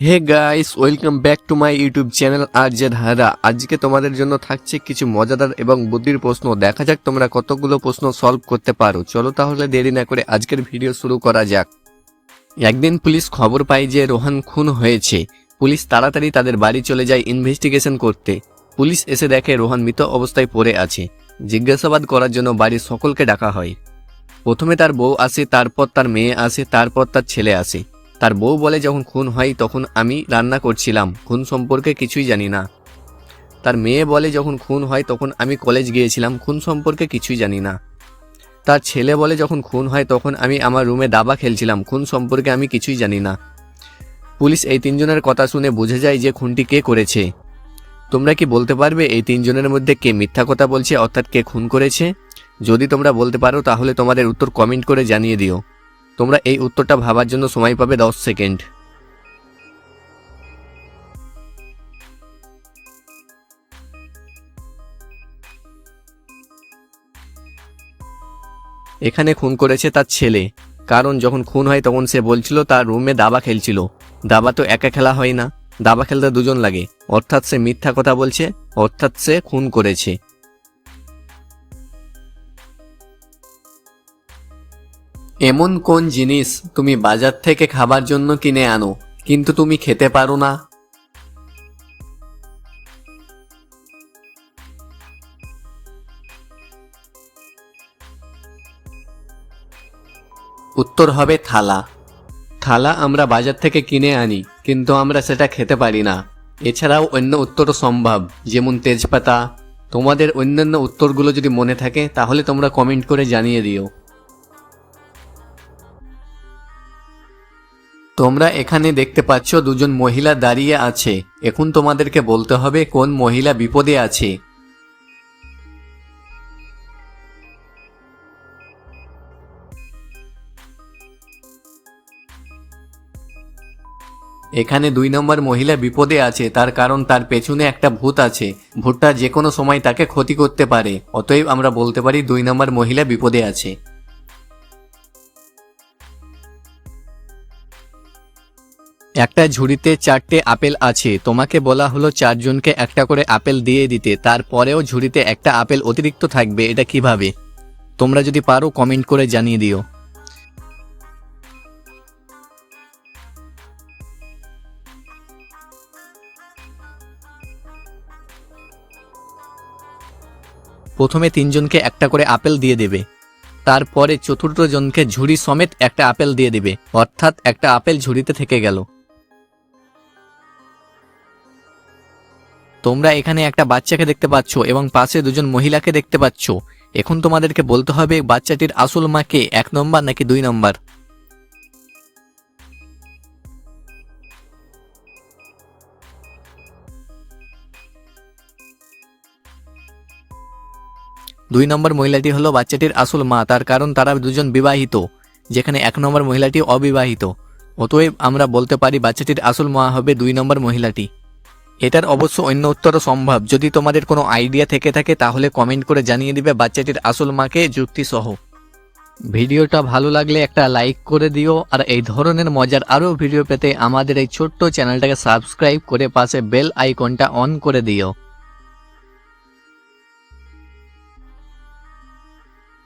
Hey guys, welcome back to my YouTube channel RJ Dhara. আজকে তোমাদের জন্য থাকছে কিছু মজাদার এবং বুদ্ধির প্রশ্ন। দেখা যাক তোমরা কতগুলো প্রশ্ন সলভ করতে পারো। চলো তাহলে দেরি না করে আজকের ভিডিও শুরু করা যাক। একদিন পুলিশ খবর পায় যে রোহান খুন হয়েছে। পুলিশ তাড়াতাড়ি তাদের বাড়ি চলে যায় ইনভেস্টিগেশন করতে। পুলিশ এসে দেখে রোহান মৃত অবস্থায় পড়ে আছে। জিজ্ঞাসাবাদ করার জন্য বাড়ির সকলকে ডাকা হয়। প্রথমে তার বউ আসে, তারপর তার মেয়ে আসে, তারপর তার ছেলে আসে। তার বউ বলে, যখন খুন হয় তখন আমি রান্না করছিলাম, খুন সম্পর্কে কিছুই জানি না। তার মেয়ে বলে, যখন খুন হয় তখন আমি কলেজ গিয়েছিলাম, খুন সম্পর্কে কিছুই জানি না। তার ছেলে বলে, যখন খুন হয় তখন আমি আমার রুমে দাবা খেলছিলাম, খুন সম্পর্কে আমি কিছুই জানি না। পুলিশ এই তিনজনের কথা শুনে বুঝে যায় যে খুনটি কে করেছে। তোমরা কি বলতে পারবে এই তিনজনের মধ্যে কে মিথ্যা কথা বলছে, অর্থাৎ কে খুন করেছে? যদি তোমরা বলতে পারো তাহলে তোমাদের উত্তর কমেন্ট করে জানিয়ে দিও। তোমরা এই উত্তরটা ভাবার জন্য সময় পাবে 10 সেকেন্ড। এখানে খুন করেছে তার ছেলে, কারণ যখন খুন হয় তখন সে বলছিল তার রুমে দাবা খেলছিল। দাবা তো একা খেলা হয় না, দাবা খেলতে দুজন লাগে, অর্থাৎ সে মিথ্যা কথা বলছে, অর্থাৎ সে খুন করেছে। এমন কোন জিনিস তুমি বাজার থেকে খাবার জন্য কিনে আনো কিন্তু তুমি খেতে পারো না? উত্তর হবে থালা। থালা আমরা বাজার থেকে কিনে আনি কিন্তু আমরা সেটা খেতে পারি না। এছাড়াও অন্য উত্তরও সম্ভব, যেমন তেজপাতা। তোমাদের অন্যান্য উত্তরগুলো যদি মনে থাকে তাহলে তোমরা কমেন্ট করে জানিয়ে দিও। তোমরা এখানে দেখতে পাচ্ছ দুজন মহিলা দাঁড়িয়ে আছে। এখন তোমাদেরকে বলতে হবে কোন মহিলা বিপদে আছে। এখানে 2 নম্বর মহিলা বিপদে আছে, তার কারণ তার পেছনে একটা ভূত আছে। ভূতটা যে কোনো সময় তাকে ক্ষতি করতে পারে, অতএব আমরা বলতে পারি 2 নম্বর মহিলা বিপদে আছে। একটা ঝুড়িতে 4টে আপেল আছে, তোমাকে বলা হলো 4 জনকে একটা করে আপেল দিয়ে দিতে, তারপরেও ঝুড়িতে একটা আপেল অতিরিক্ত থাকবে, এটা কিভাবে? তোমরা যদি পারো কমেন্ট করে জানিয়ে দিও। প্রথমে 3 জনকে একটা করে আপেল দিয়ে দেবে, তারপরে চতুর্থ জনকে ঝুড়ি সমেত একটা আপেল দিয়ে দেবে, অর্থাৎ একটা আপেল ঝুড়িতে থেকে গেল। তোমরা এখানে একটা বাচ্চাকে দেখতে পাচ্ছ এবং পাশে 2 জন মহিলাকে দেখতে পাচ্ছ। এখন তোমাদেরকে বলতে হবে বাচ্চাটির আসল মা কে, 1 নম্বর নাকি 2 নম্বর? দুই নম্বর মহিলাটি হলো বাচ্চাটির আসল মা, তার কারণ তারা 2 জন বিবাহিত, যেখানে 1 নম্বর মহিলাটি অবিবাহিত। অতএব আমরা বলতে পারি বাচ্চাটির আসল মা হবে 2 নম্বর মহিলাটি। এটার অবশ্য অন্য উত্তরও সম্ভব। যদি তোমাদের কোনো আইডিয়া থেকে থাকে তাহলে কমেন্ট করে জানিয়ে দিবে বাচ্চাটির আসল মাকে যুক্তি সহ। ভিডিওটা ভালো লাগলে একটা লাইক করে দিও, আর এই ধরনের মজার আরও ভিডিও পেতে আমাদের এই ছোট্ট চ্যানেলটাকে সাবস্ক্রাইব করে পাশে বেল আইকনটা অন করে দিও।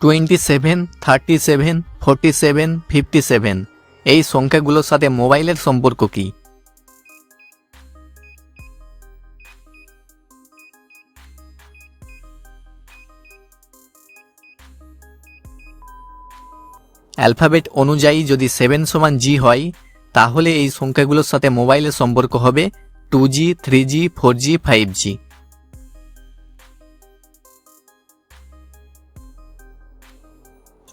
27, 37, 47, 57 এই সংখ্যাগুলোর সাথে মোবাইলের সম্পর্ক কি? অ্যালফাবেট অনুযায়ী যদি 7 সমান জি হয়, তাহলে এই সংখ্যাগুলোর সাথে মোবাইলের সম্পর্ক হবে 2G, 3G, 4G, 5G।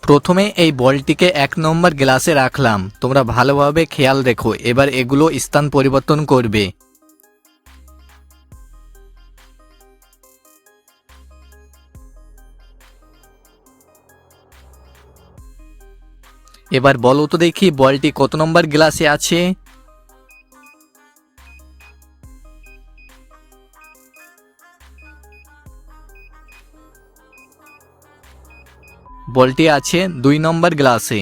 প্রথমে এই বলটিকে 1 নম্বর গ্লাসে রাখলাম, তোমরা ভালোভাবে খেয়াল রেখো। এবার এগুলো স্থান পরিবর্তন করবে। এবার বলো তো দেখি বলটি কত নম্বর গ্লাসে আছে? বলটি আছে 2 নম্বর গ্লাসে।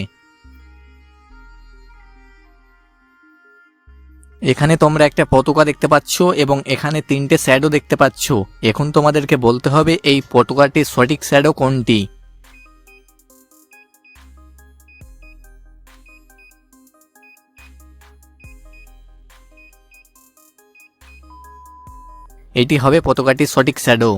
এখানে তোমরা একটা পতাকা দেখতে পাচ্ছ এবং এখানে তিনটে শ্যাডো দেখতে পাচ্ছ। এখন তোমাদেরকে বলতে হবে এই পতাকাটির সঠিক শ্যাডো কোনটি। এটি হবে পতাকাটির সঠিক শ্যাডো।